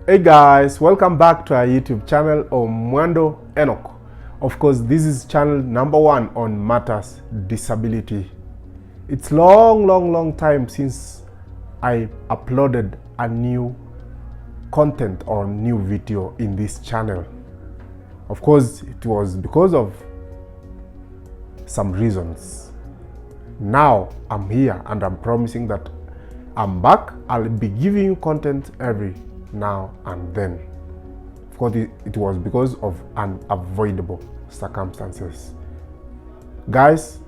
Hey guys, welcome back to our YouTube channel Mwando Enoch. Of course, this is channel number 1 on matters disability. It's long time since I uploaded a new content or new video in this channel. Of course, it was because of some reasons. Now I'm here and I'm promising that I'm back. I'll be giving you content every now and then. Of course, it was because of unavoidable circumstances. Guys,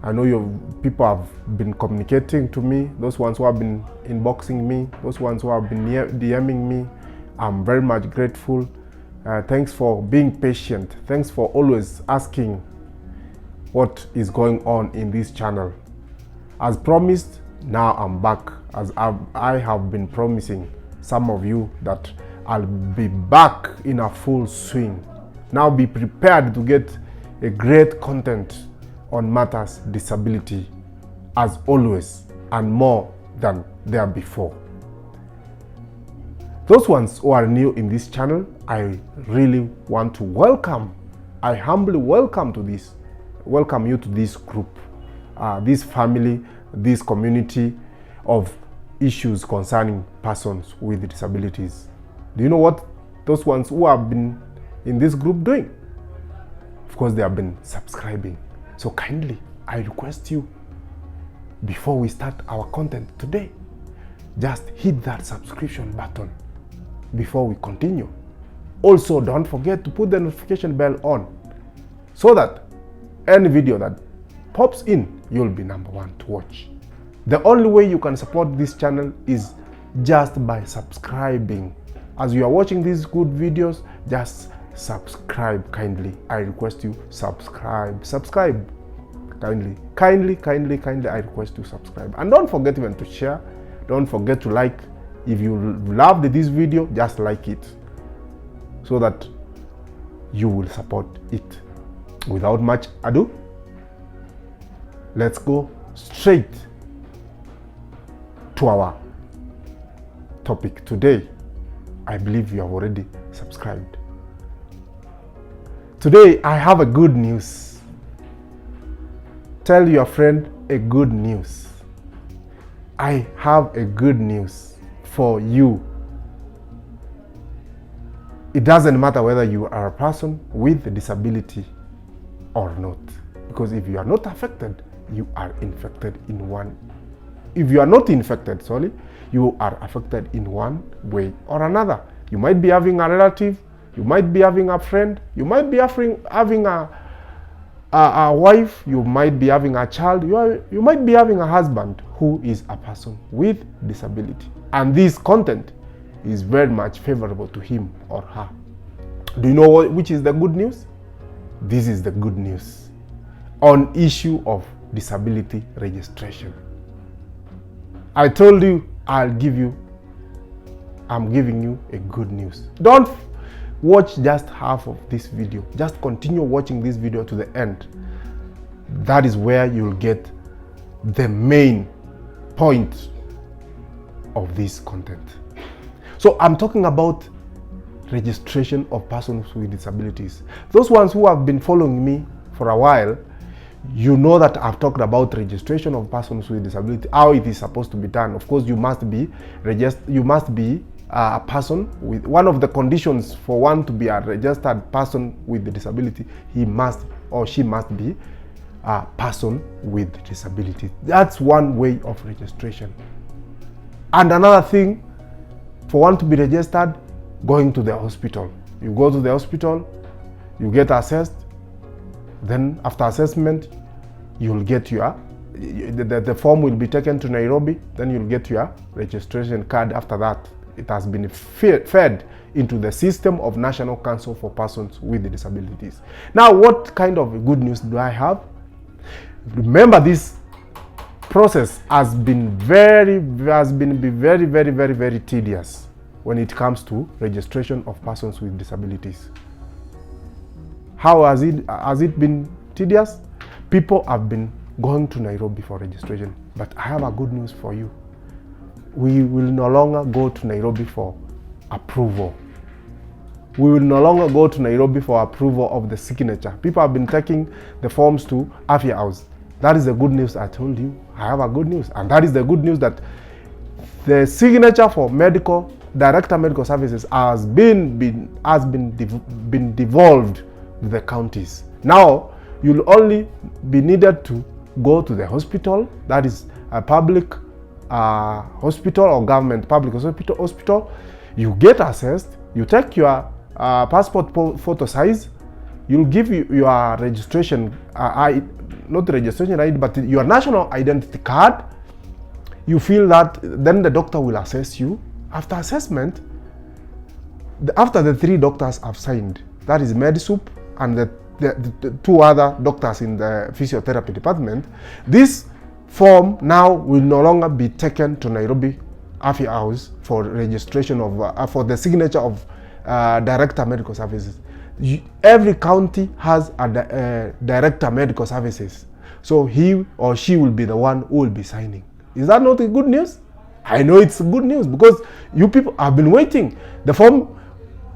I know people have been communicating to me, those ones who have been inboxing me, those ones who have been DMing me. I'm very much grateful. Thanks for being patient. Thanks for always asking what is going on in this channel. As promised, now I'm back. As I have been promising some of you that I'll be back in a full swing. Now be prepared to get a great content on matters disability, as always, and more than there before. Those ones who are new in this channel, I really want to welcome. I humbly welcome you to this group, this family, this community of issues concerning persons with disabilities. Do you know what those ones who have been in this group doing? Of course, they have been subscribing. So kindly, I request you, before we start our content today, just hit that subscription button before we continue. Also, don't forget to put the notification bell on so that any video that pops in, you'll be number 1 to watch. The only way you can support this channel is just by subscribing. As you are watching these good videos, just subscribe kindly. I request you subscribe. Kindly, I request you subscribe. And don't forget even to share. Don't forget to like. If you loved this video, just like it so that you will support it. Without much ado, let's go straight to our topic today. I believe you have already subscribed. Today I have a good news. Tell your friend a good news. I have a good news for you. It doesn't matter whether you are a person with a disability or not, because if you are not affected, you are infected in one. If you are not infected, you are affected in one way or another. You might be having a relative, you might be having a friend, you might be having a wife, you might be having a child, you might be having a husband who is a person with disability. And this content is very much favorable to him or her. Do you know which is the good news? This is the good news on issue of disability registration. I told you I'm giving you a good news. Don't watch just half of this video. Just continue watching this video to the end. That is where you'll get the main point of this content. So I'm talking about registration of persons with disabilities. Those ones who have been following me for a while, you know that I've talked about registration of persons with disability, how it is supposed to be done. Of course, you must be a person with one of the conditions for one to be a registered person with the disability. He must or she must be a person with disability. That's one way of registration. And another thing, for one to be registered, going to the hospital. You go to the hospital, you get assessed. Then after assessment, you'll get the form will be taken to Nairobi. Then you'll get your registration card. After that, it has been fed into the system of National Council for Persons with Disabilities. Now, what kind of good news do I have? Remember, this process has been very tedious when it comes to registration of persons with disabilities. How has it been tedious? People have been going to Nairobi for registration. But I have a good news for you. We will no longer go to Nairobi for approval. We will no longer go to Nairobi for approval of the signature. People have been taking the forms to Afya House. That is the good news I told you. I have a good news. And that is the good news that the signature for Director Medical Services has been devolved to the counties. Now, you'll only be needed to go to the hospital, that is a public hospital or government public hospital. You get assessed, you take your passport photo size, you'll give your registration, not registration ID, but your national identity card. You feel that, then the doctor will assess you. After assessment, after the 3 doctors have signed, that is MedSoup and the 2 other doctors in the physiotherapy department, this form now will no longer be taken to Nairobi Afya House for registration of, for the signature of Director Medical Services. Every county has a Director Medical Services. So he or she will be the one who will be signing. Is that not good news? I know it's good news because you people have been waiting. The form,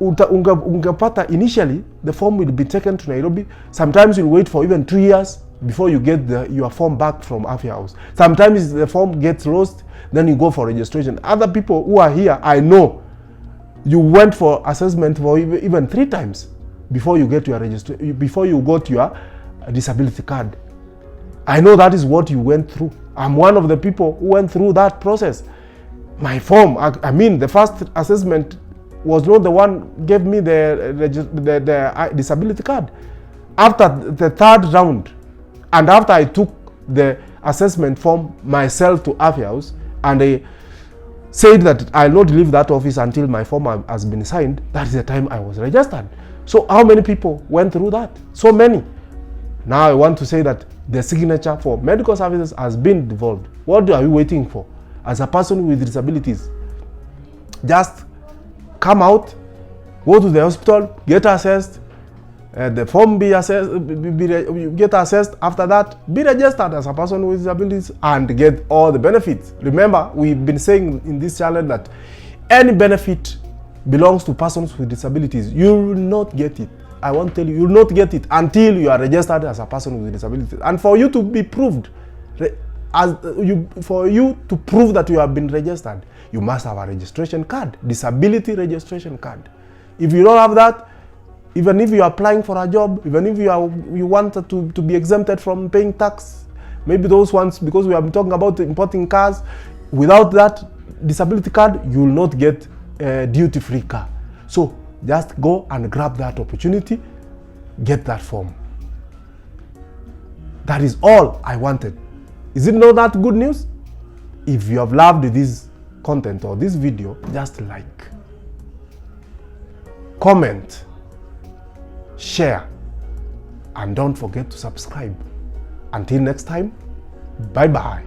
ungepata initially, the form will be taken to Nairobi. Sometimes you'll wait for even 2 years before you get your form back from Afya House. Sometimes the form gets lost, then you go for registration. Other people who are here, I know, you went for assessment for even 3 times before you get your before you got your disability card. I know that is what you went through. I'm one of the people who went through that process. My form, I mean, the first assessment was not the one gave me the disability card. After the 3rd round, and after I took the assessment form myself to Afya House, and I said that I'll not leave that office until my form has been signed, that is the time I was registered. So how many people went through that? So many. Now I want to say that the signature for medical services has been devolved. What are you waiting for? As a person with disabilities, just come out, go to the hospital, get assessed, the form be assessed, get assessed. After that, be registered as a person with disabilities and get all the benefits. Remember, we've been saying in this channel that any benefit belongs to persons with disabilities. You will not get it. I won't tell you, you will not get it until you are registered as a person with disabilities. And for you to be proved, for you to prove that you have been registered, you must have a registration card, disability registration card. If you don't have that, even if you are applying for a job, even if you want to be exempted from paying tax, maybe those ones, because we have been talking about importing cars, without that disability card, you will not get a duty-free car. So just go and grab that opportunity, get that form. That is all I wanted. Is it not that good news? If you have loved this content or this video, just like, comment, share, and don't forget to subscribe. Until next time, bye-bye.